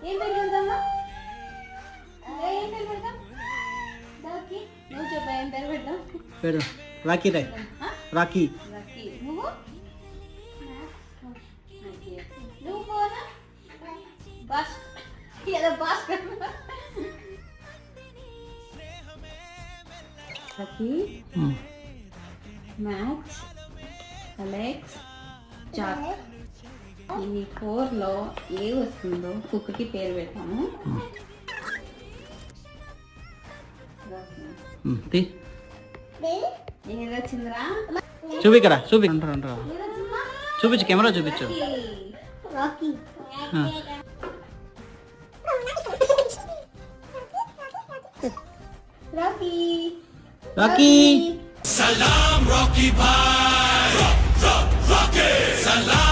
ఏం పేరు పెడదామా? ఏం పేరు పెడదాం? దాకి నువ్వు చెప్పా ఏం పేరు పెడదాం? పేరు రాఖీ రాయ్. రాఖీ. రాఖీ. నువ్వు నువ్వు పోనా? బాస్ ఏదో boss Rakhi, max, Alex, Jack. ఈ 4లో ఏ వస్తుందో కుక్కకి పేరు పెట్టాము. ఏదొచ్చిందిరా? చూపికరా చూపి అంటారా? చూపించు, కెమెరా చూపించు. Rocky. Rocky. Rocky. Salam Rocky Bhai. Rocky. Salam.